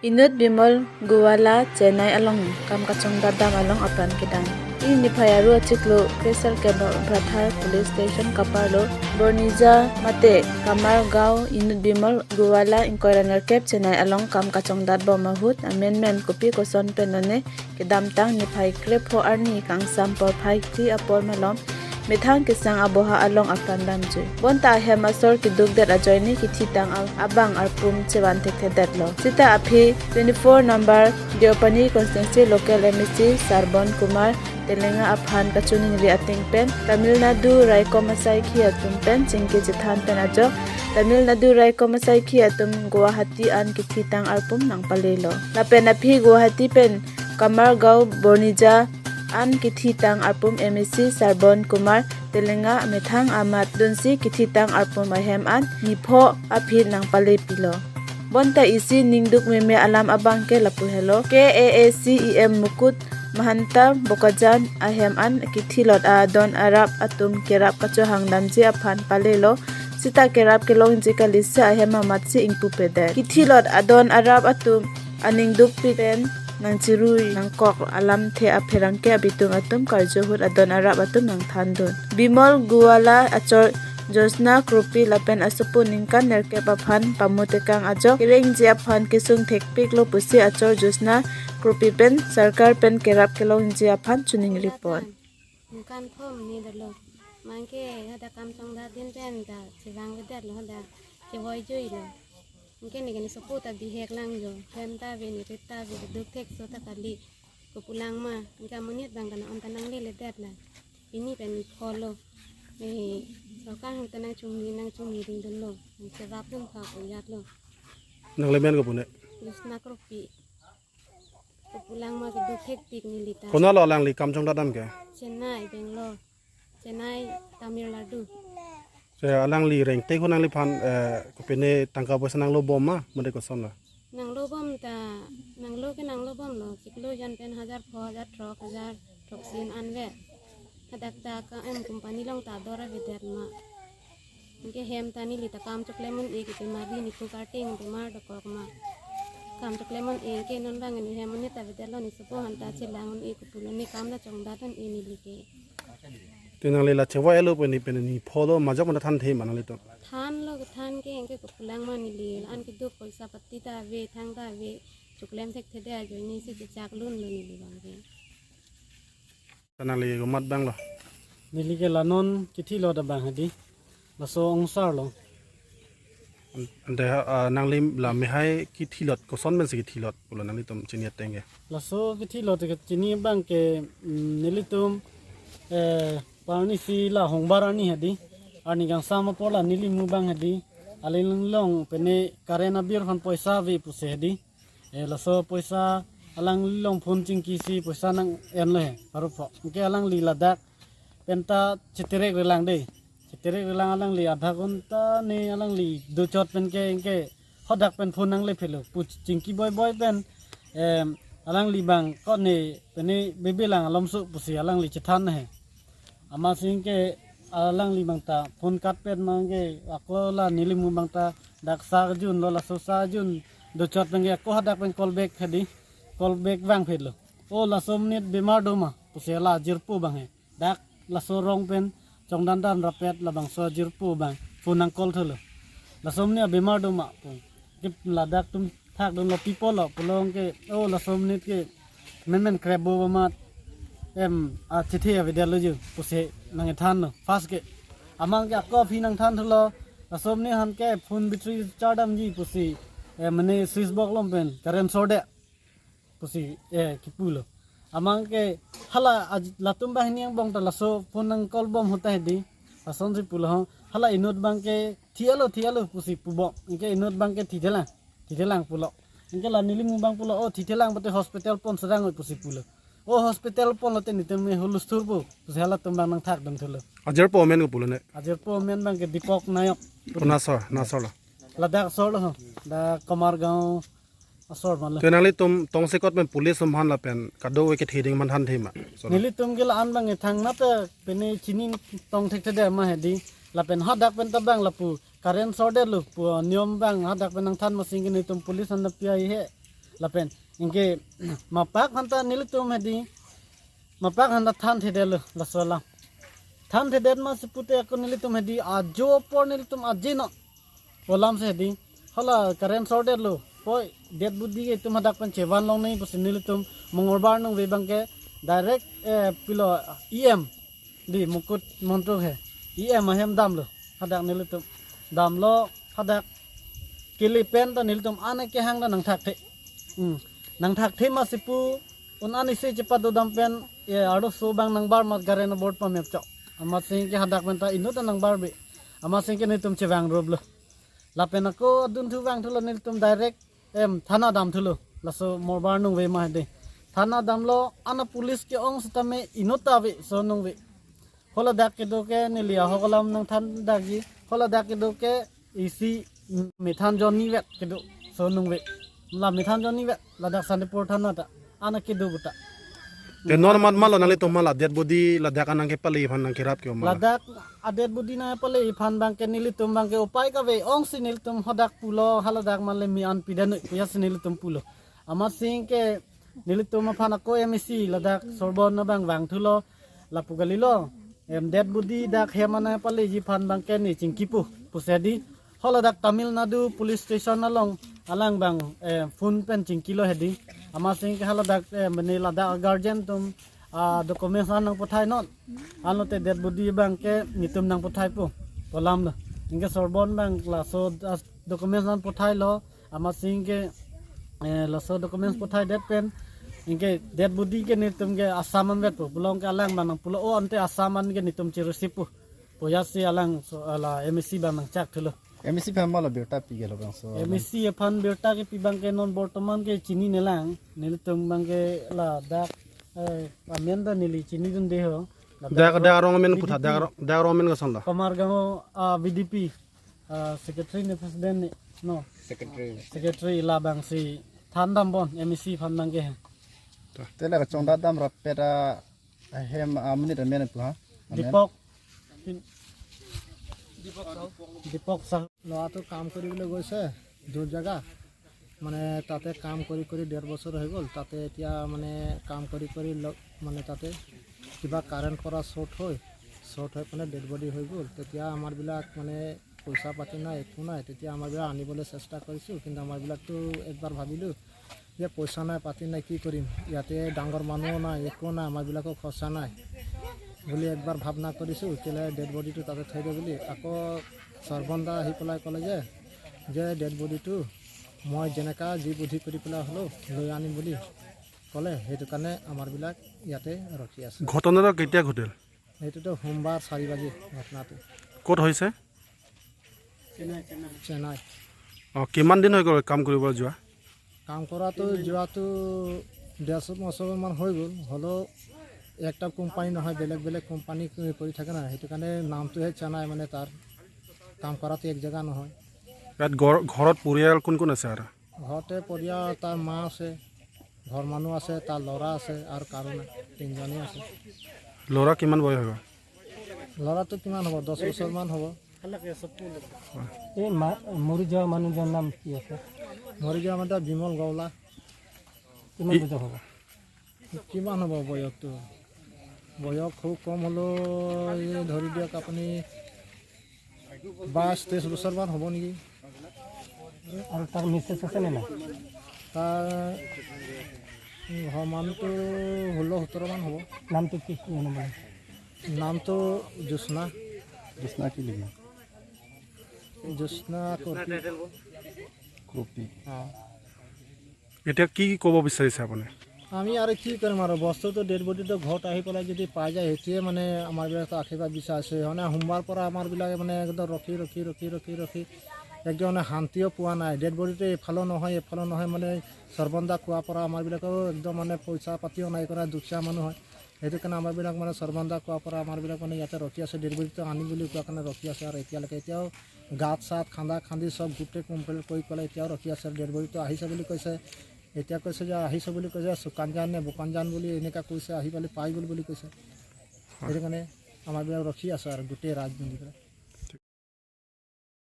Inut Bimal Guwala Chennai along kam kachong dadam along apan kidan. Ini phayaru achiklo Kesar Kebab Prathar Police Station Kaparlo Bornija Mate Kamar Gao Inut Bimal Guwala Inkoiraner Kep Chennai along kam kachong dadbo mahut amendment kopi koson penone kedam tang ni phai krep ho arni kang sampor phai ti apor malom Mithang kisang aboha along apan damju. Bonta hemasor ki dugdet ajoyni ki thitang abang arpum chewan thekhe detlo. Sita aphi 24 number Diopani constituency local MEC Sarbon Kumar Telenga aphan kachuning ri ating pen Tamil Nadu Raiko Masai khi atum pen chingke jithan pen ajo Tamil Nadu Raiko Masai khi atum Guwahati an ki thitang arpum nang palelo. Lapen aphi Guwahati pen Kamargaon Bornija an kithitang arpum MEC Sarbon Kumar Telenga Methang Amat Dunsi kithitang arpum ahem an nipho aphit nang pale pilo bonta isi ningduk meme alam abang ke lapu hello KAACEM Mukut Mahanta Bokajan ahem an kithilot adon arab atum kerap kacho hangdamji aphan palelo sita kerap kelong jikalisa ahem amatsi ingpu peder kithilot adon arab atum aningduk pen nang cirui nang kok alam the apherang ke abitung atum karjohut adon arab atum nang thandun Bimal Guwala achor Josna Krupi lapen asupu ningkan nerke paphan pamutekang ajo kireng ji aphan kisung thekpik lo pusi achor Josna Krupi pen sarkar pen kerap kelong ji aphan chuning report ningkan phom ni dalo mangke hada kam song da din pen da sirang wedat lo hada chewoi joi lo mungkin ni sopo ta di hek lang jo penta ve ni rita ve duk tek so ta kali ko pulang ma ingka menit bang kana on tanang le ledat la ini pen follow me so kan tanang chumi ding don lo se va pum ka ko yat lo nang lemen ko pune lusna kropi ko pulang ma ke duk tek tik ni lita kona lo lang li kam chong dadam ke Chennai Bangalore Chennai Tamil Nadu se alang li reng te ko nang li phan ko pene tangka bosa nang lo bom ma mode ko son la nang lo bom ta nang lo ke nang lo bom lo kiklo jan pen 1000 toksin anve hadak ta ka em company long ta dora vider ma ke hem tani lita kam choklemon e ke mari ni ko cutting te mar do kok ma kam choklemon e ke non bang ni hem ni ta vider lo ni sopo hanta chelangon e ko pulo ni kam da chong datan e ni like tinang le la chewa elo pene pene ni phodo majok na than the manang le to than lo than ke engke ko pulang ma ni li an ke du paisa patti ta ve thang ta ve choklem thek the da jo ni si chak lun lo ni li bang ke tanang le ko mat bang lo nili ke lanon kithi lo da bang hadi laso ongsar lo ande nang lim la me hai ki thilot ko son men se ki thilot pulo nang li tom chinia tenge laso kithi lo te chini bang ke nili tum parni si la hongbar ani hadi ani gang sama pola nili mu bang hadi aleng long pene karena bir han poisa ve puse hadi laso poisa alang long phun chingki si poisa nang en le haru pho ke alang li ladak penta chitere relang de chitere relang alang li adha gonta ne alang li do chot pen ke hodak pen phun nang le phelo pu chingki boy pen alang li bang ko ne pene bebe lang alomsu pusi alang li chithan he ama sing ke alang li bang ta phun kat pen mang ke akola nilimu bang ta dak sa jun lo la so sa jun do chot pen ke ko hodak pen call back hadi call back bang phelo o la somnit bemar do ma pusi la jirpu bang he dak la so rong pen chong dan rapet la bang so jirpu bang phun nang call thelo la somnia bemar do ma pu ke la dak tum thak don lo people lo pulong ke o la somnit ke men krebo ma em a chithi ave delo ju puse nang than no fast ke amang ke ko phi nang than thlo la somni han ke phun bitri chadam ji pusi mane switch box lom pen karen sode pusi kipulo amang ke hala latum bah niang bong ta laso phun nang kol bom hota hedi ason ji pulo hala inot bang ke thialo pusi pubo ke inot bang ke thidelang pulo ingke la nili mubang pulo o thidelang bate hospital pon sedang pusi pulo o hospital pon lote nitem me hulus turbo pusi hala tumbang nang thak dang thulo ajer po men ko pulo ne ajer po men bang ke dipok nayok nasor la ladak sor lo da Kamargaon asor mal ke nang li tom tong se kot men police man la pen kado we ke thiding man than the ma nili tum gel an bang thang na te pene chinin tong thek de ma hedi la pen hadak pen tabang la pu karen sorde lu pu niom bang hadak pen nang than ma sing ni tum police an pi ai he lapen ingke mapak hanta nilitum hedi mapak hanta than thedel la sola than theden ma sipute ako nilitum hedi ajo por nilitum ajino olam se hedi hala current shorted lo poi det buddi ke tum hadak pan chevan long nei pus nilitum mongolbar nong webangke direct pilo em di mukut montro he em ahem dam lo hadak nilitum dam lo hadak kili pen ta nilitum ane ke hang da nang thak the nang thak the ma sipu un ani se cepat do dam pen ye ado so bang nang bar mat gare na board pa mep chok ama sing ke hadak pen ta inu ta nang bar be ama sing ke nilitum chewang rob lo lapen ako adun thu wang thulo nilitum direct thana dam thulo laso morbar nung we ma de thana dam lo ana police ke ong stame inota we so nung we hola dak ke do ke nilia hogalam nang than dagi hola dak ke do ke isi methan joni we ke do so nung we la methan joni we la dak sande por thana ta ana ke do buta te normal malo nali to mala dead body la dak anang ke pali phan nang kirap ke mala ladak adet budi na pale ifan bang ke nilitum bang ke upai ka ve ong si nilitum hodak pulo haladak male mi an pidan kuya si nilitum pulo ama sing ke nilitum ma phana ko emisi ladak sorbon na bang wang thulo lapugalilo dead budi dak hemana pale ji fan bang ke ni chingkipu pusedi holadak Tamil Nadu police station along alang bang phone pen chingkilo hedi ama sing ke haladak mane ladak guardian tum documents nang pothai non anote dead body bang ke nitum nang pothai pu polam lo inge sorbon bang la so documents nang pothai lo ama sing ke la so documents pothai dead pen inge dead body ke nitum ke asaman vet pu bulong ke alang bang pulo o ante asaman ke nitum chirsipu poyasi alang so ala MSC bang chak thulo MSC famala berta pigelo bang so MSC fan berta ke pibang ke non bortoman ke chini nelang nilitum bang ke la dak amenda nili chini dun deho dak rong men putha dak rong men gasan la Kamargaon VDP secretary ne president ne no secretary la bang si thandam bon MEC phandang ke tela ka chongda dam rapera hem amni de men tu ha Dipak সাহ ল'ৰাটো কাম কৰিবলৈ গৈছে দূৰ জেগা মানে তাতে কাম কৰি 1.5 বছৰ হৈ গ'ল তাতে এতিয়া মানে কাম কৰি মানে তাতে কিবা কাৰেণ্ট পৰা শ্বৰ্ট হৈ মানে ডেড বডি হৈ গ'ল তেতিয়া আমাৰবিলাক মানে পইচা পাতি নাই একো নাই তেতিয়া আমাৰবিলাক আনিবলৈ চেষ্টা কৰিছোঁ কিন্তু আমাৰবিলাকতো একবাৰ ভাবিলোঁ যে পইচা নাই পাতি নাই কি কৰিম ইয়াতে ডাঙৰ মানুহো নাই একো নাই আমাৰবিলাকৰ খৰচা নাই বুলি একবাৰ ভাবনা কৰিছোঁ কেলে ডেড বডিটো তাতে থৈ দে বুলি আকৌ সৰ্বন্দা আহি পেলাই ক'লে যে ডেড বডিটো মই যেনেকা যি বুদ্ধি কৰি পেলাই হ'লেও লৈ আনিম বুলি ক'লে সেইটো কাৰণে আমাৰবিলাক ইয়াতে ৰখি আছে ঘটনাটো কেতিয়া ঘটিল সেইটোতো সোমবাৰ 4 বাজি ঘটনাটো ক'ত হৈছে চেন্নাই কিমান দিন হৈ গ'ল কাম কৰিব যোৱা কাম কৰাটো যোৱাটো 1.5 বছৰমান হৈ গ'ল হ'লেও একটা কোম্পানী নহয় বেলেগ কোম্পানী কৰি থাকে না সেইটো কাৰণে নামটোহে চেন্নাই মানে তাৰ কাম কৰাটো এক জেগা নহয় ইয়াত ঘৰত পৰিয়াল কোন কোন আছে আৰু ঘৰতে পৰিয়াল তাৰ মা আছে ঘৰ মানুহ আছে তাৰ ল'ৰা আছে আৰু কাৰো নাই 3জনেই আছে ল'ৰা কিমান বয়স হ'ব ল'ৰাটো কিমান হ'ব 10 বছৰমান হ'ব এই মৰি যোৱা মানুহজনৰ নাম কি আছে মৰি যোৱা মানে বিমল গৌলা কিমান বছৰ হ'ব কিমান হ'ব বয়সটো বয়স খুব কম হ'লেও ধৰি দিয়ক আপুনি 22-23 বছৰমান হ'ব নেকি আৰু তাৰ মিছেছ আছে নে নাই তাৰ ঘৰ মানুহটো 16-17 মান হ'ব নামটো কি নামটো জ্যোৎস্না কি লিখি জ্যোৎস্না কপি এতিয়া কি ক'ব বিচাৰিছে আপুনি আমি আৰু কি কৰিম আৰু বস্তুটো ডেড বডিটো ঘৰত আহি পেলাই যদি পাই যায় সেইটোৱে মানে আমাৰবিলাক আশীৰ্বাদ বিচাৰিছে মানে সোমবাৰ পৰা আমাৰবিলাকে মানে একদম ৰখি একদম মানে শান্তিও পোৱা নাই ডেড বডিটো এফালেও নহয় মানে সৰ্বন্দা কোৱাৰ পৰা আমাৰবিলাকৰো একদম মানে পইচা পাতিও নাই কৰা দুখীয়া মানুহ হয় সেইটো কাৰণে আমাৰবিলাক মানে সৰ্বন্দা কোৱাৰ পৰা আমাৰবিলাক মানে ইয়াতে ৰখি আছে ডেড বডিটো আনি বুলি কোৱাৰ কাৰণে ৰখি আছে আৰু এতিয়াও গাঁত চাত খান্দি চব গোটেই কমপ্লিট কৰি পেলাই এতিয়াও ৰখি আছে ডেড বডিটো আহিছে বুলি কৈছে এতিয়া কৈছে যে আহিছে বুলি কৈছে চুকানজান নে বোকানজান বুলি এনেকুৱা কৈছে আহি পেলাই পাই গ'ল বুলি কৈছে সেইটো কাৰণে আমাৰবিলাক ৰখি আছে আৰু গোটেই ৰাত মিলি পেলাই